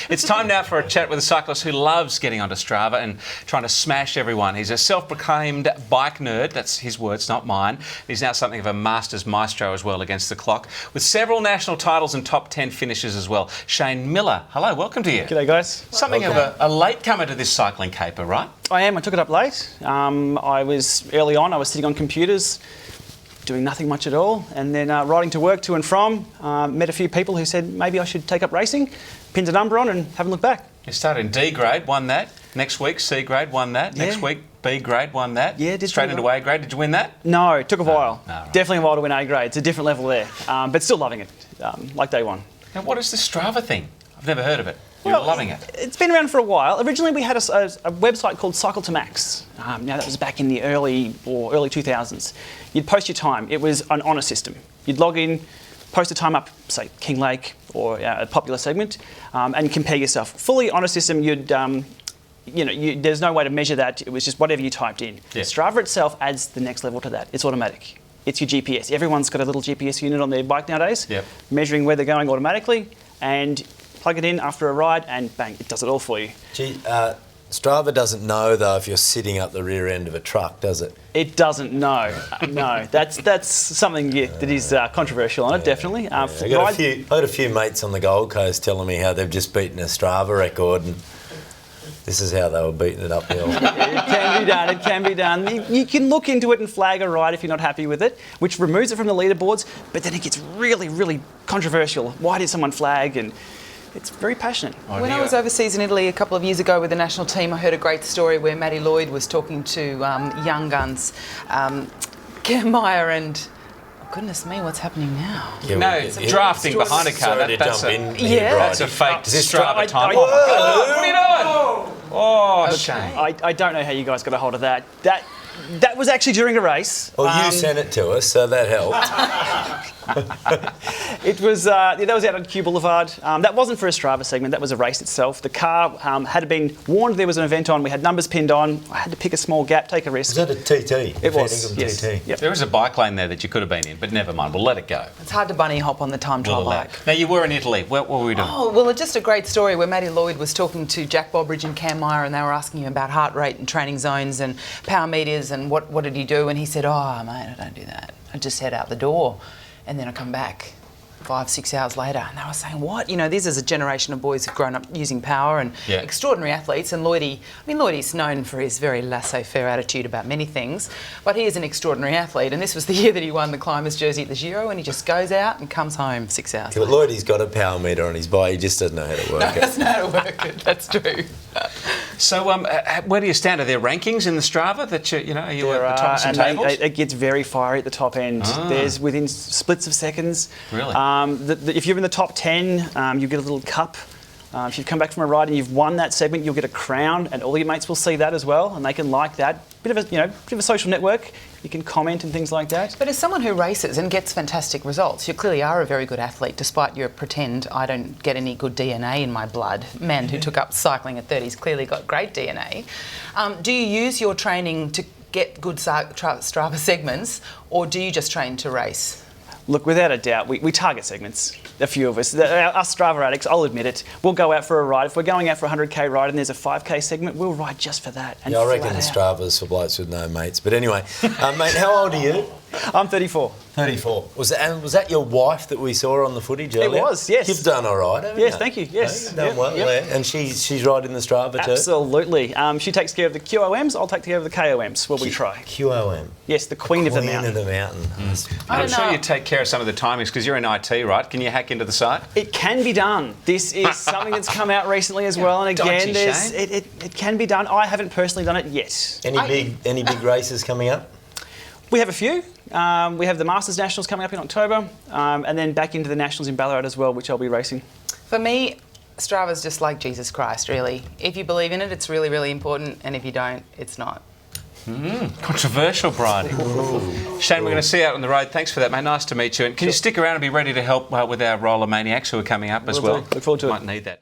It's time now for a chat with a cyclist who loves getting onto Strava and trying to smash everyone. He's a self-proclaimed bike nerd, that's his words, not mine. He's now something of a master's maestro as well against the clock, with several national titles and top 10 finishes as well. Shane Miller, hello, welcome to you. G'day guys. Something of a latecomer to this cycling caper, right? I am, I took it up late. I was sitting on computers, doing nothing much at all, and then riding to work to and from, met a few people who said maybe I should take up racing, pinned a number on and haven't looked back. You started in D grade, won that. Next week, C grade, won that. Yeah. Next week, B grade, won that. Yeah, did straight into A grade. Did you win that? No, it took a while. right. Definitely a while to win A grade. It's a different level there, but still loving it, like day one. Now, what is the Strava thing? I've never heard of it. You're loving it. It's been around for a while. Originally, we had a website called Cycle to Max. Now, that was back in the early 2000s. You'd post your time. It was an honour system. You'd log in, post a time up, say, King Lake or a popular segment, and compare yourself. Fully honour system, there's no way to measure that. It was just whatever you typed in. Yeah. Strava itself adds the next level to that. It's automatic. It's your GPS. Everyone's got a little GPS unit on their bike nowadays, measuring where they're going automatically, and plug it in after a ride and bang, it does it all for you. Strava doesn't know though if you're sitting up the rear end of a truck, does it? It doesn't know. No, that's something that is controversial on it, definitely. I had a few mates on the Gold Coast telling me how they've just beaten a Strava record, and this is how they were beating it uphill. It can be done. You can look into it and flag a ride if you're not happy with it, which removes it from the leaderboards, but then it gets really, really controversial. Why did someone flag? And it's very passionate. When I was overseas in Italy a couple of years ago with the national team, I heard a great story where Matty Lloyd was talking to young guns, Cam Meyer and... Oh, goodness me, what's happening now? Yeah, drafting behind a car. That's a fake Strava time. What are you doing? Oh, shame. I don't know how you guys got a hold of that. That was actually during a race. Well, you sent it to us, so that helped. It was that was out on Kew Boulevard. That wasn't for a Strava segment. That was a race itself. The car had been warned there was an event on. We had numbers pinned on. I had to pick a small gap, take a risk. Was that a TT? It was. Yes. TT. Yep. There was a bike lane there that you could have been in, but never mind. We'll let it go. It's hard to bunny hop on the time trial bike. Now, you were in Italy. What were we doing? Oh, well, it's just a great story where Matty Lloyd was talking to Jack Bobridge and Cam Meyer, and they were asking him about heart rate and training zones and power meters and what did he do? And he said, oh, mate, I don't do that. I just head out the door and then I come back 5-6 hours later. And they were saying, what? You know, this is a generation of boys who've grown up using power and extraordinary athletes. And Lloydie's known for his very laissez-faire attitude about many things, but he is an extraordinary athlete. And this was the year that he won the Climbers jersey at the Giro, and he just goes out and comes home 6 hours later. But Lloydie's got a power meter on his bike. He just doesn't know how to work it. He doesn't know how to work it. That's true. So, where do you stand? Are there rankings in the Strava that are you at the top of some tables? It gets very fiery at the top end. There's within splits of seconds. Really? If you're in the top 10, you get a little cup. If you've come back from a ride and you've won that segment, you'll get a crown, and all your mates will see that as well, and they can like that. Bit of a social network. You can comment and things like that. But as someone who races and gets fantastic results, you clearly are a very good athlete, despite your pretend I don't get any good DNA in my blood. Man who took up cycling at 30's clearly got great DNA. Do you use your training to get good Strava segments, or do you just train to race? Look, without a doubt, we target segments, a few of us. Us Strava addicts, I'll admit it, we'll go out for a ride. If we're going out for a 100k ride and there's a 5k segment, we'll ride just for that. And I reckon Strava's for blokes with no mates. But anyway, mate, how old are you? I'm 34. 34. Was that your wife that we saw on the footage earlier? It was, yes. You've done all right, haven't you? Yes, thank you. Yes. You've done well there. And she's riding the Strava too? Absolutely. She takes care of the QOMs, I'll take care of the KOMs, where we try. QOM? Yes, the Queen of the Mountain. Queen of the Mountain. I'm sure you take care of some of the timings because you're in IT, right? Can you hack into the site? It can be done. This is something that's come out recently as well, and again, it can be done. I haven't personally done it yet. Any big races coming up? We have a few. We have the Masters Nationals coming up in October, and then back into the Nationals in Ballarat as well, which I'll be racing. For me, Strava's just like Jesus Christ, really. If you believe in it, it's really, really important, and if you don't, it's not. Controversial, Brian. Shane, we're going to see you out on the road. Thanks for that, mate. Nice to meet you. And can you stick around and be ready to help with our roller maniacs who are coming up as well? Look forward to it. Might need that.